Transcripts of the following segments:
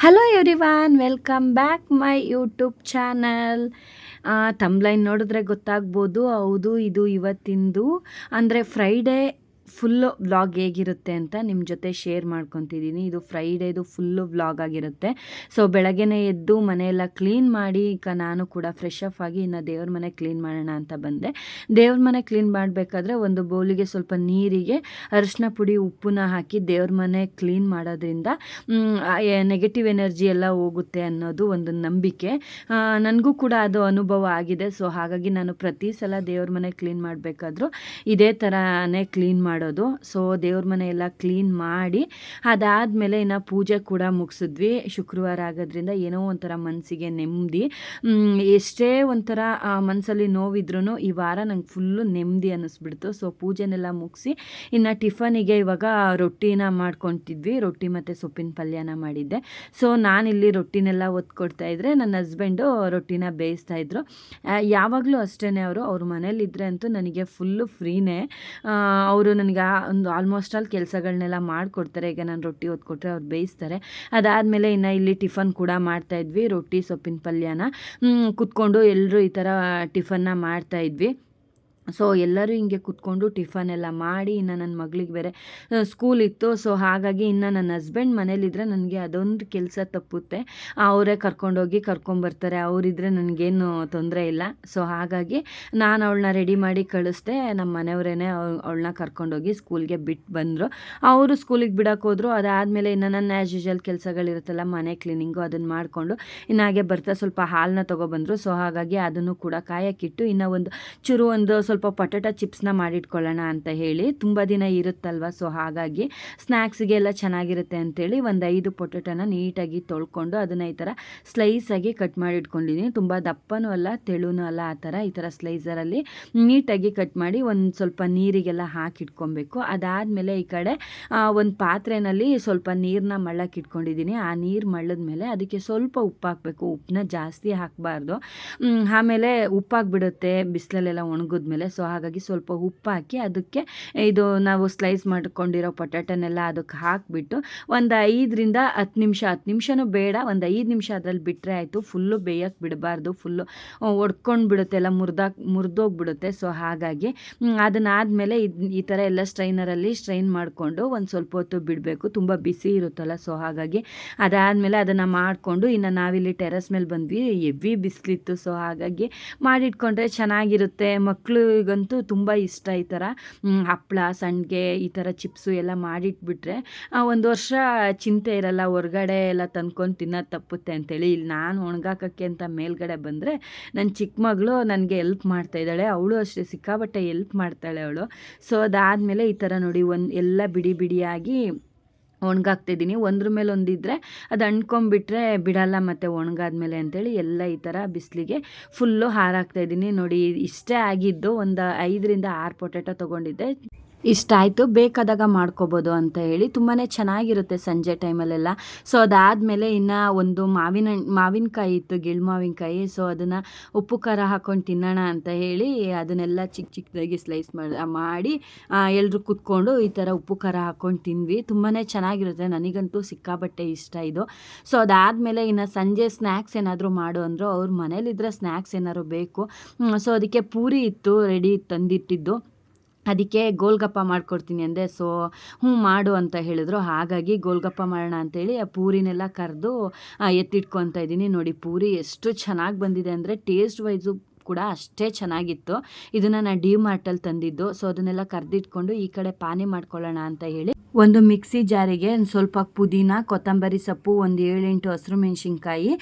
Hello everyone, welcome back my YouTube channel. ತಮ್ಲೈನ್ ನೋಡಿದ್ರೆ ಗೊತ್ತಾಗ್ಬೋದು. ಹೌದು, ಇದು ಇವತ್ತಿಂದು ಅಂದರೆ ಫ್ರೈಡೇ ಫುಲ್ಲು ವ್ಲಾಗ್ ಹೇಗಿರುತ್ತೆ ಅಂತ ನಿಮ್ಮ ಜೊತೆ ಶೇರ್ ಮಾಡ್ಕೊತಿದ್ದೀನಿ. ಇದು ಫ್ರೈಡೇದು ಫುಲ್ಲು ವ್ಲಾಗ್ ಆಗಿರುತ್ತೆ. ಸೊ ಬೆಳಗ್ಗೆನೇ ಎದ್ದು ಮನೆಯೆಲ್ಲ ಕ್ಲೀನ್ ಮಾಡಿ ಈಗ ನಾನು ಕೂಡ ಫ್ರೆಶ್ ಅಪ್ ಆಗಿ ಇನ್ನು ದೇವ್ರ ಮನೆ ಕ್ಲೀನ್ ಮಾಡೋಣ ಅಂತ ಬಂದೆ. ದೇವ್ರ ಮನೆ ಕ್ಲೀನ್ ಮಾಡಬೇಕಾದ್ರೆ ಒಂದು ಬೌಲಿಗೆ ಸ್ವಲ್ಪ ನೀರಿಗೆ ಅರಿಶಿನ ಪುಡಿ ಉಪ್ಪನ್ನ ಹಾಕಿ ದೇವ್ರ ಮನೆ ಕ್ಲೀನ್ ಮಾಡೋದ್ರಿಂದ ನೆಗೆಟಿವ್ ಎನರ್ಜಿ ಎಲ್ಲ ಹೋಗುತ್ತೆ ಅನ್ನೋದು ಒಂದು ನಂಬಿಕೆ. ನನಗೂ ಕೂಡ ಅದು ಅನುಭವ ಆಗಿದೆ. ಸೊ ಹಾಗಾಗಿ ನಾನು ಪ್ರತಿ ಸಲ ದೇವ್ರ ಮನೆ ಕ್ಲೀನ್ ಮಾಡಬೇಕಾದ್ರೂ ಇದೇ ಥರನೇ ಕ್ಲೀನ್ ಮಾಡೋದು. ಸೊ ದೇವ್ರ ಮನೆ ಎಲ್ಲ ಕ್ಲೀನ್ ಮಾಡಿ ಅದಾದಮೇಲೆ ಇನ್ನು ಪೂಜೆ ಕೂಡ ಮುಗಿಸಿದ್ವಿ. ಶುಕ್ರವಾರ ಆಗೋದ್ರಿಂದ ಏನೋ ಒಂಥರ ಮನಸ್ಸಿಗೆ ನೆಮ್ಮದಿ. ಎಷ್ಟೇ ಒಂಥರ ಮನಸ್ಸಲ್ಲಿ ನೋವಿದ್ರೂ ಈ ವಾರ ನಂಗೆ ಫುಲ್ಲು ನೆಮ್ಮದಿ ಅನ್ನಿಸ್ಬಿಡ್ತು. ಸೊ ಪೂಜೆನೆಲ್ಲ ಮುಗಿಸಿ ಇನ್ನು ಟಿಫನಿಗೆ ಇವಾಗ ರೊಟ್ಟಿನ ಮಾಡ್ಕೊತಿದ್ವಿ. ರೊಟ್ಟಿ ಮತ್ತು ಸೊಪ್ಪಿನ ಪಲ್ಯನ ಮಾಡಿದ್ದೆ. ಸೊ ನಾನಿಲ್ಲಿ ರೊಟ್ಟಿನೆಲ್ಲ ಒತ್ಕೊಡ್ತಾಯಿದ್ರೆ ನನ್ನ ಹಸ್ಬೆಂಡು ರೊಟ್ಟಿನ ಬೇಯಿಸ್ತಾಯಿದ್ರು. ಯಾವಾಗಲೂ ಅಷ್ಟೇ, ಅವ್ರ ಮನೇಲಿದ್ದರೆ ಅಂತೂ ನನಗೆ ಫುಲ್ಲು ಫ್ರೀನೇ. ಅವರು ನನಗೆ ಒಂದು ಆಲ್ಮೋಸ್ಟ್ ಆಲ್ ಕೆಲಸಗಳನ್ನೆಲ್ಲ ಮಾಡಿಕೊಡ್ತಾರೆ. ಈಗ ನಾನು ರೊಟ್ಟಿ ಹೊತ್ಕೊಟ್ರೆ ಅವ್ರು ಬೇಯಿಸ್ತಾರೆ. ಅದಾದಮೇಲೆ ಇನ್ನು ಇಲ್ಲಿ ಟಿಫನ್ ಕೂಡ ಮಾಡ್ತಾಯಿದ್ವಿ. ರೊಟ್ಟಿ ಸೊಪ್ಪಿನ ಪಲ್ಯನ ಕುತ್ಕೊಂಡು ಎಲ್ಲರೂ ಈ ಥರ ಟಿಫನ್ನ ಮಾಡ್ತಾಯಿದ್ವಿ. ಸೊ ಎಲ್ಲರೂ ಹಿಂಗೆ ಕೂತ್ಕೊಂಡು ಟಿಫನ್ ಎಲ್ಲ ಮಾಡಿ ಇನ್ನು ನನ್ನ ಮಗಳಿಗೆ ಬೇರೆ ಸ್ಕೂಲ್ ಇತ್ತು. ಸೊ ಹಾಗಾಗಿ ಇನ್ನು ನನ್ನ ಹಸ್ಬೆಂಡ್ ಮನೇಲಿದ್ದರೆ ನನಗೆ ಅದೊಂದು ಕೆಲಸ ತಪ್ಪುತ್ತೆ. ಅವರೇ ಕರ್ಕೊಂಡೋಗಿ ಕರ್ಕೊಂಬರ್ತಾರೆ. ಅವರಿದ್ದರೆ ನನಗೇನು ತೊಂದರೆ ಇಲ್ಲ. ಸೊ ಹಾಗಾಗಿ ನಾನು ಅವಳನ್ನ ರೆಡಿ ಮಾಡಿ ಕಳಿಸ್ದೆ. ನಮ್ಮ ಮನೆಯವರೇ ಅವಳನ್ನ ಕರ್ಕೊಂಡೋಗಿ ಸ್ಕೂಲ್ಗೆ ಬಿಟ್ಟು ಬಂದರು. ಅವರು ಸ್ಕೂಲಿಗೆ ಬಿಡೋಕೆ ಹೋದರು. ಅದಾದಮೇಲೆ ಇನ್ನು ನನ್ನ ಆ್ಯಸ್ ಯೂಶುವಲ್ ಕೆಲಸಗಳಿರುತ್ತಲ್ಲ, ಮನೆ ಕ್ಲೀನಿಂಗು ಅದನ್ನು ಮಾಡಿಕೊಂಡು ಇನ್ನು ಹಾಗೆ ಬರ್ತಾ ಸ್ವಲ್ಪ ಹಾಲನ್ನ ತೊಗೊಬಂದರು. ಸೊ ಹಾಗಾಗಿ ಅದನ್ನು ಕೂಡ ಕಾಯಕ್ಕಿಟ್ಟು ಇನ್ನು ಒಂದು ಸ್ವಲ್ಪ ಪೊಟೆಟೊ ಚಿಪ್ಸ್ನ ಮಾಡಿಟ್ಕೊಳ್ಳೋಣ ಅಂತ ಹೇಳಿ, ತುಂಬ ದಿನ ಇರುತ್ತಲ್ವ. ಸೊ ಹಾಗಾಗಿ ಸ್ನ್ಯಾಕ್ಸಿಗೆ ಎಲ್ಲ ಚೆನ್ನಾಗಿರುತ್ತೆ ಅಂಥೇಳಿ ಒಂದು 5 ಪೊಟೆಟೊನ ನೀಟಾಗಿ ತೊಳ್ಕೊಂಡು ಅದನ್ನು ಈ ಥರ ಸ್ಲೈಸಾಗಿ ಕಟ್ ಮಾಡಿ ಇಟ್ಕೊಂಡಿದ್ದೀನಿ. ತುಂಬ ದಪ್ಪನೂ ಅಲ್ಲ ತೆಳುನೂ ಅಲ್ಲ, ಈ ಥರ ಸ್ಲೈಸರಲ್ಲಿ ನೀಟಾಗಿ ಕಟ್ ಮಾಡಿ ಒಂದು ಸ್ವಲ್ಪ ನೀರಿಗೆಲ್ಲ ಹಾಕಿಟ್ಕೊಬೇಕು. ಅದಾದಮೇಲೆ ಈ ಕಡೆ ಒಂದು ಪಾತ್ರೆಯಲ್ಲಿ ಸ್ವಲ್ಪ ನೀರನ್ನ ಮಳ್ಳಕ್ಕೆ ಇಟ್ಕೊಂಡಿದ್ದೀನಿ. ಆ ನೀರು ಮಳ್ಳದ್ಮೇಲೆ ಅದಕ್ಕೆ ಸ್ವಲ್ಪ ಉಪ್ಪು ಹಾಕಬೇಕು. ಉಪ್ಪನ್ನ ಜಾಸ್ತಿ ಹಾಕಬಾರ್ದು, ಆಮೇಲೆ ಉಪ್ಪಾಗಿಬಿಡುತ್ತೆ ಬಿಸಿಲಲ್ಲೆಲ್ಲ ಒಣಗಿದ್ಮೇಲೆ. ಸೊ ಹಾಗಾಗಿ ಸ್ವಲ್ಪ ಉಪ್ಪು ಹಾಕಿ ಅದಕ್ಕೆ ಇದು ನಾವು ಸ್ಲೈಸ್ ಮಾಡ್ಕೊಂಡಿರೋ ಪೊಟ್ಯಾಟೊನೆಲ್ಲ ಅದಕ್ಕೆ ಹಾಕಿಬಿಟ್ಟು ಒಂದು 5ರಿಂದ 10 ನಿಮಿಷ, 10 ನಿಮಿಷನೂ ಬೇಡ, ಒಂದು 5 ನಿಮಿಷ ಅದರಲ್ಲಿ ಬಿಟ್ಟರೆ ಆಯಿತು. ಫುಲ್ಲು ಬೇಯಕ್ಕೆ ಬಿಡಬಾರ್ದು, ಫುಲ್ಲು ಒಡ್ಕೊಂಡು ಬಿಡುತ್ತೆ, ಎಲ್ಲ ಮುರಿದೋಗ್ಬಿಡುತ್ತೆ. ಸೊ ಹಾಗಾಗಿ ಅದನ್ನಾದಮೇಲೆ ಈ ಥರ ಎಲ್ಲ ಸ್ಟ್ರೈನರಲ್ಲಿ ಸ್ಟ್ರೈನ್ ಮಾಡಿಕೊಂಡು ಒಂದು ಸ್ವಲ್ಪ ಹೊತ್ತು ಬಿಡಬೇಕು. ತುಂಬ ಬಿಸಿ ಇರುತ್ತಲ್ಲ. ಸೊ ಹಾಗಾಗಿ ಅದಾದಮೇಲೆ ಅದನ್ನು ಮಾಡಿಕೊಂಡು ಇನ್ನು ನಾವಿಲ್ಲಿ ಟೆರೆಸ್ ಮೇಲೆ ಬಂದ್ವಿ. ಹೆವಿ ಬಿಸಿಲಿತ್ತು. ಸೊ ಹಾಗಾಗಿ ಮಾಡಿಟ್ಕೊಂಡ್ರೆ ಚೆನ್ನಾಗಿರುತ್ತೆ. ಮಕ್ಕಳಿಗಂತೂ ತುಂಬ ಇಷ್ಟ ಈ ಥರ ಹಪ್ಪಳ, ಸಂಡಿಗೆ, ಈ ಥರ ಚಿಪ್ಸು ಎಲ್ಲ ಮಾಡಿಟ್ಬಿಟ್ರೆ ಒಂದು ವರ್ಷ ಚಿಂತೆ ಇರಲ್ಲ. ಹೊರ್ಗಡೆ ಎಲ್ಲ ತಂದ್ಕೊಂಡು ತಿನ್ನೋದು ತಪ್ಪುತ್ತೆ ಅಂತೇಳಿ ಇಲ್ಲಿ ನಾನು ಒಣಗಾಕೋಕ್ಕೆ ಅಂತ ಮೇಲ್ಗಡೆ ಬಂದರೆ ನನ್ನ ಚಿಕ್ಕ ಮಗಳು ನನಗೆ ಎಲ್ಪ್ ಮಾಡ್ತಾಯಿದ್ದಾಳೆ. ಅವಳು ಅಷ್ಟೇ ಸಿಕ್ಕಾಬಟ್ಟೆ ಎಲ್ಪ್ ಮಾಡ್ತಾಳೆ ಅವಳು. ಸೊ ಅದಾದಮೇಲೆ ಈ ಥರ ನೋಡಿ ಎಲ್ಲ ಬಿಡಿ ಬಿಡಿಯಾಗಿ ಒಣಗಾಕ್ತಿದ್ದೀನಿ. ಒಂದ್ರ ಮೇಲೆ ಒಂದಿದ್ದರೆ ಅದು ಅಂಟ್ಕೊಂಬಿಟ್ರೆ ಬಿಡಲ್ಲ ಮತ್ತು ಒಣಗಾದ್ಮೇಲೆ ಅಂತೇಳಿ ಎಲ್ಲ ಈ ಥರ ಬಿಸಿಲಿಗೆ ಫುಲ್ಲು ಹಾರಾಕ್ತಾಯಿದ್ದೀನಿ. ನೋಡಿ ಇಷ್ಟೇ ಆಗಿದ್ದು. ಒಂದು 5ರಿಂದ 6 ಪೊಟೆಟೊ ತೊಗೊಂಡಿದ್ದೆ. ಇಷ್ಟ ಆಯಿತು, ಬೇಕಾದಾಗ ಮಾಡ್ಕೋಬೋದು ಅಂತ ಹೇಳಿ. ತುಂಬಾ ಚೆನ್ನಾಗಿರುತ್ತೆ ಸಂಜೆ ಟೈಮಲ್ಲೆಲ್ಲ. ಸೊ ಅದಾದಮೇಲೆ ಇನ್ನು ಒಂದು ಮಾವಿನಕಾಯಿ ಇತ್ತು, ಗಿಳ್ ಮಾವಿನಕಾಯಿ. ಸೊ ಅದನ್ನು ಉಪ್ಪು ಖಾರ ಹಾಕ್ಕೊಂಡು ತಿನ್ನೋಣ ಅಂತ ಹೇಳಿ ಅದನ್ನೆಲ್ಲ ಚಿಕ್ಕ ಚಿಕ್ಕದಾಗಿ ಸ್ಲೈಸ್ ಮಾಡಿ ಎಲ್ಲರೂ ಕೂತ್ಕೊಂಡು ಈ ಥರ ಉಪ್ಪು ಖಾರ ಹಾಕ್ಕೊಂಡು ತಿಂದ್ವಿ. ತುಂಬಾ ಚೆನ್ನಾಗಿರುತ್ತೆ. ನನಗಂತೂ ಸಿಕ್ಕಾಬಟ್ಟೆ ಇಷ್ಟ ಇದು. ಸೊ ಅದಾದಮೇಲೆ ಇನ್ನು ಸಂಜೆ ಸ್ನ್ಯಾಕ್ಸ್ ಏನಾದರೂ ಮಾಡು ಅಂದರು. ಅವ್ರ ಮನೇಲಿದ್ದರೆ ಸ್ನ್ಯಾಕ್ಸ್ ಏನಾದ್ರು ಬೇಕು. ಸೊ ಅದಕ್ಕೆ ಪೂರಿ ಇತ್ತು ರೆಡಿ ತಂದಿಟ್ಟಿದ್ದು. ಅದಕ್ಕೆ ಗೋಲ್ಗಪ್ಪ ಮಾಡಿಕೊಡ್ತೀನಿ ಅಂದೆ. ಸೊ ಮಾಡು ಅಂತ ಹೇಳಿದ್ರು. ಹಾಗಾಗಿ ಗೋಲ್ಗಪ್ಪ ಮಾಡೋಣ ಅಂತೇಳಿ ಆ ಪೂರಿನೆಲ್ಲ ಕರೆದು ಎತ್ತಿಟ್ಕೊತಾ ಇದ್ದೀನಿ. ನೋಡಿ ಪೂರಿ ಎಷ್ಟು ಚೆನ್ನಾಗಿ ಬಂದಿದೆ ಅಂದರೆ ಟೇಸ್ಟ್ ವೈಸು ಕೂಡ ಅಷ್ಟೇ ಚೆನ್ನಾಗಿತ್ತು. ಇದನ್ನು ನಾನು ಡಿ ಮಾರ್ಟಲ್ಲಿ ತಂದಿದ್ದು. ಸೊ ಅದನ್ನೆಲ್ಲ ಕರೆದಿಟ್ಕೊಂಡು ಈ ಕಡೆ ಪಾನಿ ಮಾಡ್ಕೊಳ್ಳೋಣ ಅಂತ ಹೇಳಿ ಒಂದು ಮಿಕ್ಸಿ ಜಾರಿಗೆ ಸ್ವಲ್ಪ ಪುದೀನ, ಕೊತ್ತಂಬರಿ ಸೊಪ್ಪು, ಒಂದು 7-8 ಹಸಿರು ಮೆಣಸಿನ್ಕಾಯಿ,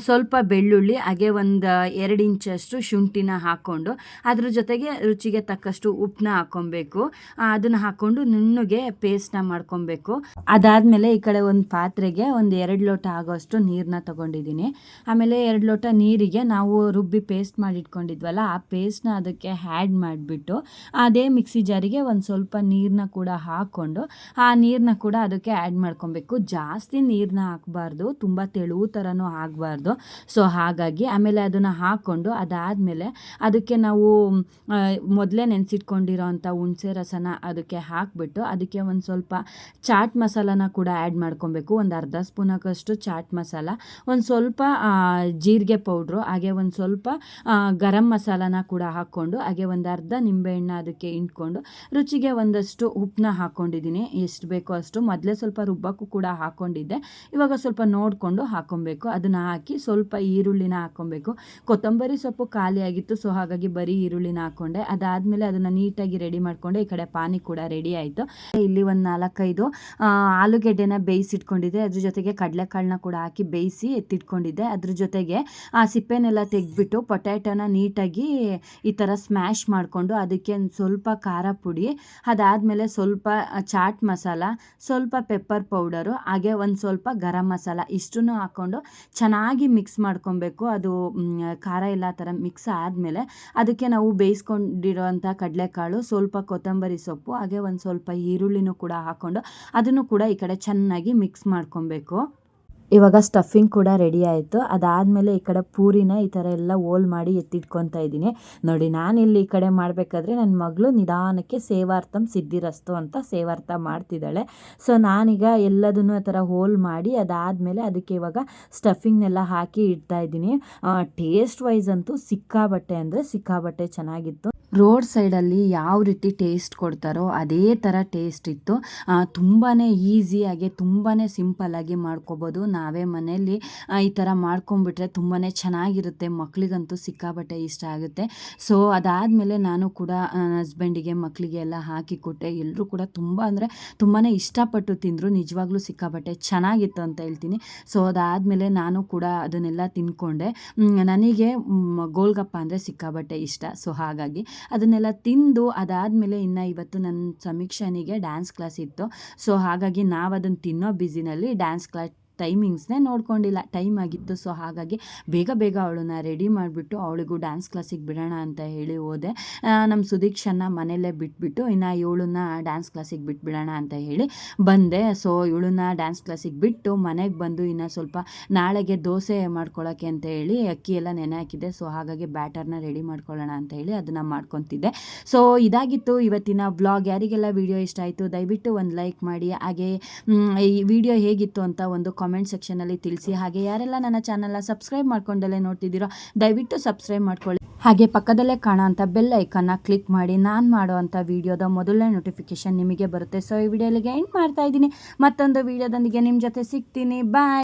ಸ್ವಲ್ಪ ಬೆಳ್ಳುಳ್ಳಿ, ಹಾಗೆ ಒಂದು 2 ಇಂಚಷ್ಟು ಶುಂಠಿನ ಹಾಕ್ಕೊಂಡು ಅದ್ರ ಜೊತೆಗೆ ರುಚಿಗೆ ತಕ್ಕಷ್ಟು ಉಪ್ಪನ್ನ ಹಾಕ್ಕೊಬೇಕು. ಅದನ್ನು ಹಾಕ್ಕೊಂಡು ನುಣ್ಣಗೆ ಪೇಸ್ಟ್ನ ಮಾಡ್ಕೊಬೇಕು. ಅದಾದಮೇಲೆ ಈ ಕಡೆ ಒಂದು ಪಾತ್ರೆಗೆ ಒಂದು 2 ಲೋಟ ಆಗೋಷ್ಟು ನೀರನ್ನ ತೊಗೊಂಡಿದ್ದೀನಿ. ಆಮೇಲೆ 2 ಲೋಟ ನೀರಿಗೆ ನಾವು ರುಬ್ಬಿ ಪೇಸ್ಟ್ ಮಾಡಿ ಮಾಡಿಟ್ಕೊಂಡಿದ್ವಲ್ಲ ಆ ಪೇಸ್ಟ್ನ ಅದಕ್ಕೆ ಆ್ಯಡ್ ಮಾಡಿಬಿಟ್ಟು ಅದೇ ಮಿಕ್ಸಿ ಜಾರಿಗೆ ಒಂದು ಸ್ವಲ್ಪ ನೀರನ್ನ ಕೂಡ ಹಾಕ್ಕೊಂಡು ಆ ನೀರನ್ನ ಕೂಡ ಅದಕ್ಕೆ ಆ್ಯಡ್ ಮಾಡ್ಕೊಬೇಕು. ಜಾಸ್ತಿ ನೀರನ್ನ ಹಾಕಬಾರ್ದು, ತುಂಬ ತೆಳು ಥರನೂ ಆಗಬಾರ್ದು. ಸೊ ಹಾಗಾಗಿ ಆಮೇಲೆ ಅದನ್ನು ಹಾಕ್ಕೊಂಡು ಅದಾದಮೇಲೆ ಅದಕ್ಕೆ ನಾವು ಮೊದಲೇ ನೆನೆಸಿಟ್ಕೊಂಡಿರೋ ಅಂಥ ಹುಣಸೆ ರಸನ ಅದಕ್ಕೆ ಹಾಕಿಬಿಟ್ಟು ಅದಕ್ಕೆ ಒಂದು ಸ್ವಲ್ಪ ಚಾಟ್ ಮಸಾಲಾನ ಕೂಡ ಆ್ಯಡ್ ಮಾಡ್ಕೊಬೇಕು. ಒಂದು ಅರ್ಧ ಸ್ಪೂನಷ್ಟು ಚಾಟ್ ಮಸಾಲ, ಒಂದು ಸ್ವಲ್ಪ ಜೀರಿಗೆ ಪೌಡ್ರು, ಹಾಗೆ ಒಂದು ಸ್ವಲ್ಪ ಗರಂ ಮಸಾಲಾನ ಕೂಡ ಹಾಕ್ಕೊಂಡು ಹಾಗೆ ಒಂದು ಅರ್ಧ ನಿಂಬೆಹಣ್ಣು ಅದಕ್ಕೆ ಹಿಂಡ್ಕೊಂಡು ರುಚಿಗೆ ಒಂದಷ್ಟು ಉಪ್ಪನ್ನ ಹಾಕ್ಕೊಂಡಿದ್ದೀನಿ. ಎಷ್ಟು ಬೇಕೋ ಅಷ್ಟು. ಮೊದಲೇ ಸ್ವಲ್ಪ ರುಬ್ಬಕ್ಕೂ ಕೂಡ ಹಾಕ್ಕೊಂಡಿದ್ದೆ, ಇವಾಗ ಸ್ವಲ್ಪ ನೋಡಿಕೊಂಡು ಹಾಕ್ಕೊಬೇಕು. ಅದನ್ನು ಹಾಕಿ ಸ್ವಲ್ಪ ಈರುಳ್ಳಿನ ಹಾಕ್ಕೊಬೇಕು. ಕೊತ್ತಂಬರಿ ಸೊಪ್ಪು ಖಾಲಿಯಾಗಿತ್ತು, ಸೊ ಹಾಗಾಗಿ ಬರೀ ಈರುಳ್ಳಿನ ಹಾಕ್ಕೊಂಡೆ. ಅದಾದಮೇಲೆ ಅದನ್ನು ನೀಟಾಗಿ ರೆಡಿ ಮಾಡಿಕೊಂಡೆ. ಈ ಕಡೆ ಪಾನಿ ಕೂಡ ರೆಡಿ ಆಯಿತು. ಇಲ್ಲಿ ಒಂದು 4-5 ಆಲೂಗೆಡ್ಡೆನ ಬೇಯಿಸಿಟ್ಕೊಂಡಿದ್ದೆ, ಅದ್ರ ಜೊತೆಗೆ ಕಡಲೆಕಾಳನ್ನ ಕೂಡ ಹಾಕಿ ಬೇಯಿಸಿ ಎತ್ತಿಟ್ಕೊಂಡಿದ್ದೆ. ಅದ್ರ ಜೊತೆಗೆ ಆ ಸಿಪ್ಪೆನೆಲ್ಲ ತೆಗೆದ್ಬಿಟ್ಟು ಪೊಟ್ಯಾಟೋನ ನೀಟಾಗಿ ಈ ಥರ ಸ್ಮ್ಯಾಶ್ ಮಾಡಿಕೊಂಡು ಅದಕ್ಕೆ ಒಂದು ಸ್ವಲ್ಪ ಖಾರ ಪುಡಿ, ಅದಾದಮೇಲೆ ಸ್ವಲ್ಪ ಚಾಟ್ ಮಸಾಲ, ಸ್ವಲ್ಪ ಪೆಪ್ಪರ್ ಪೌಡರು, ಹಾಗೆ ಒಂದು ಸ್ವಲ್ಪ ಗರಂ ಮಸಾಲ ಇಷ್ಟನ್ನು ಹಾಕ್ಕೊಂಡು ಚೆನ್ನಾಗಿ ಮಿಕ್ಸ್ ಮಾಡ್ಕೊಬೇಕು. ಅದು ಖಾರ ಎಲ್ಲ ಥರ ಮಿಕ್ಸ್ ಆದಮೇಲೆ ಅದಕ್ಕೆ ನಾವು ಬೇಯಿಸ್ಕೊಂಡಿರೋವಂಥ ಕಡಲೆಕಾಳು, ಸ್ವಲ್ಪ ಕೊತ್ತಂಬರಿ ಸೊಪ್ಪು, ಹಾಗೆ ಒಂದು ಸ್ವಲ್ಪ ಈರುಳ್ಳಿನೂ ಕೂಡ ಹಾಕ್ಕೊಂಡು ಅದನ್ನು ಕೂಡ ಈ ಕಡೆ ಚೆನ್ನಾಗಿ ಮಿಕ್ಸ್ ಮಾಡ್ಕೊಬೇಕು. ಇವಾಗ ಸ್ಟಫಿಂಗ್ ಕೂಡ ರೆಡಿ ಆಯಿತು. ಅದಾದಮೇಲೆ ಈ ಕಡೆ ಪೂರಿನ ಈ ಥರ ಎಲ್ಲ ಹೋಲ್ ಮಾಡಿ ಎತ್ತಿಟ್ಕೊತಾ ಇದ್ದೀನಿ. ನೋಡಿ, ನಾನಿಲ್ಲಿ ಈ ಕಡೆ ಮಾಡಬೇಕಾದ್ರೆ ನನ್ನ ಮಗಳು ನಿಧಾನಕ್ಕೆ ಸೇವಾರ್ಥಂ ಸಿದ್ಧಿರಸ್ತು ಅಂತ ಸೇವಾರ್ಥ ಮಾಡ್ತಿದ್ದಾಳೆ. ಸೊ ನಾನೀಗ ಎಲ್ಲದನ್ನು ಆ ಥರ ಹೋಲ್ ಮಾಡಿ ಅದಾದಮೇಲೆ ಅದಕ್ಕೆ ಇವಾಗ ಸ್ಟಫಿಂಗ್ನೆಲ್ಲ ಹಾಕಿ ಇಡ್ತಾ ಇದ್ದೀನಿ. ಟೇಸ್ಟ್ ವೈಸ್ ಅಂತೂ ಸಿಕ್ಕಾಬಟ್ಟೆ ಅಂದರೆ ಸಿಕ್ಕಾಬಟ್ಟೆ ಚೆನ್ನಾಗಿತ್ತು. ರೋಡ್ ಸೈಡಲ್ಲಿ ಯಾವ ರೀತಿ ಟೇಸ್ಟ್ ಕೊಡ್ತಾರೋ ಅದೇ ಥರ ಟೇಸ್ಟ್ ಇತ್ತು. ತುಂಬಾ ಈಸಿಯಾಗಿ ತುಂಬಾ ಸಿಂಪಲ್ಲಾಗಿ ಮಾಡ್ಕೊಬೋದು. ನಾವೇ ಮನೆಯಲ್ಲಿ ಈ ಥರ ಮಾಡ್ಕೊಂಬಿಟ್ರೆ ತುಂಬಾ ಚೆನ್ನಾಗಿರುತ್ತೆ. ಮಕ್ಕಳಿಗಂತೂ ಸಿಕ್ಕಾಬಟ್ಟೆ ಇಷ್ಟ ಆಗುತ್ತೆ. ಸೊ ಅದಾದಮೇಲೆ ನಾನು ಕೂಡ ನನ್ನ ಹಸ್ಬೆಂಡಿಗೆ ಮಕ್ಕಳಿಗೆ ಎಲ್ಲ ಹಾಕಿ ಕೊಟ್ಟೆ. ಎಲ್ಲರೂ ಕೂಡ ತುಂಬ ಅಂದರೆ ತುಂಬಾ ಇಷ್ಟಪಟ್ಟು ತಿಂದರು. ನಿಜವಾಗ್ಲೂ ಸಿಕ್ಕಾಬಟ್ಟೆ ಚೆನ್ನಾಗಿತ್ತು ಅಂತ ಹೇಳ್ತೀನಿ. ಸೊ ಅದಾದಮೇಲೆ ನಾನು ಕೂಡ ಅದನ್ನೆಲ್ಲ ತಿಂದ್ಕೊಂಡೆ. ನನಗೆ ಗೋಲ್ಗಪ್ಪ ಅಂದರೆ ಸಿಕ್ಕಾಬಟ್ಟೆ ಇಷ್ಟ. ಸೊ ಹಾಗಾಗಿ ಅದನ್ನೆಲ್ಲ ತಿಂದು ಅದಾದಮೇಲೆ ಇನ್ನು ಇವತ್ತು ನನ್ನ ಸಮೀಕ್ಷನಿಗೆ ಡ್ಯಾನ್ಸ್ ಕ್ಲಾಸ್ ಇತ್ತು. ಸೊ ಹಾಗಾಗಿ ನಾವು ಅದನ್ನು ತಿನ್ನೋ ಬ್ಯುಸಿನಲ್ಲಿ ಡ್ಯಾನ್ಸ್ ಕ್ಲಾಸ್ ಟೈಮಿಂಗ್ಸ್ನೇ ನೋಡ್ಕೊಂಡಿಲ್ಲ. ಟೈಮ್ ಆಗಿತ್ತು. ಸೊ ಹಾಗಾಗಿ ಬೇಗ ಅವಳನ್ನ ರೆಡಿ ಮಾಡಿಬಿಟ್ಟು ಅವಳಿಗೂ ಡ್ಯಾನ್ಸ್ ಕ್ಲಾಸಿಗೆ ಬಿಡೋಣ ಅಂತ ಹೇಳಿ ಹೋದೆ. ನಮ್ಮ ಸುದೀಕ್ಷನ್ನ ಮನೆಯಲ್ಲೇ ಬಿಟ್ಬಿಟ್ಟು ಇನ್ನು ಇವಳನ್ನ ಡ್ಯಾನ್ಸ್ ಕ್ಲಾಸಿಗೆ ಬಿಟ್ಬಿಡೋಣ ಅಂತ ಹೇಳಿ ಬಂದೆ. ಸೊ ಇವಳನ್ನ ಡ್ಯಾನ್ಸ್ ಕ್ಲಾಸಿಗೆ ಬಿಟ್ಟು ಮನೆಗೆ ಬಂದು ಇನ್ನು ಸ್ವಲ್ಪ ನಾಳೆಗೆ ದೋಸೆ ಮಾಡ್ಕೊಳ್ಳೋಕ್ಕೆ ಅಂತ ಹೇಳಿ ಅಕ್ಕಿ ಎಲ್ಲ ನೆನೆ ಹಾಕಿದ್ದೆ. ಸೊ ಹಾಗಾಗಿ ಬ್ಯಾಟರ್ನ ರೆಡಿ ಮಾಡ್ಕೊಳ್ಳೋಣ ಅಂತ ಹೇಳಿ ಅದನ್ನು ಮಾಡ್ಕೊತಿದ್ದೆ. ಸೊ ಇದಾಗಿತ್ತು ಇವತ್ತಿನ ವ್ಲಾಗ್. ಯಾರಿಗೆಲ್ಲ ವಿಡಿಯೋ ಇಷ್ಟ ಆಯಿತು ದಯವಿಟ್ಟು ಒಂದು ಲೈಕ್ ಮಾಡಿ. ಹಾಗೆ ಈ ವಿಡಿಯೋ ಹೇಗಿತ್ತು ಅಂತ ಒಂದು ಕಾಮೆಂಟ್ ಸೆಕ್ಷನಲ್ಲಿ ತಿಳಿಸಿ. ಹಾಗೆ ಯಾರೆಲ್ಲ ನನ್ನ ಚಾನಲ್ನ ಸಬ್ಸ್ಕ್ರೈಬ್ ಮಾಡ್ಕೊಂಡಲ್ಲೇ ನೋಡ್ತಿದ್ದೀರೋ ದಯವಿಟ್ಟು ಸಬ್ಸ್ಕ್ರೈಬ್ ಮಾಡ್ಕೊಳ್ಳಿ. ಹಾಗೆ ಪಕ್ಕದಲ್ಲೇ ಕಾಣೋ ಅಂಥ ಬೆಲ್ ಐಕನ್ನ ಕ್ಲಿಕ್ ಮಾಡಿ ನಾನು ಮಾಡೋ ಅಂಥ ವಿಡಿಯೋದ ಮೊದಲನೇ ನೋಟಿಫಿಕೇಶನ್ ನಿಮಗೆ ಬರುತ್ತೆ. ಸೊ ಈ ವಿಡಿಯೋಲಿಗೆ ಎಂಡ್ ಮಾಡ್ತಾ ಇದ್ದೀನಿ. ಮತ್ತೊಂದು ವಿಡಿಯೋದೊಂದಿಗೆ ನಿಮ್ಮ ಜೊತೆ ಸಿಗ್ತೀನಿ. ಬಾಯ್.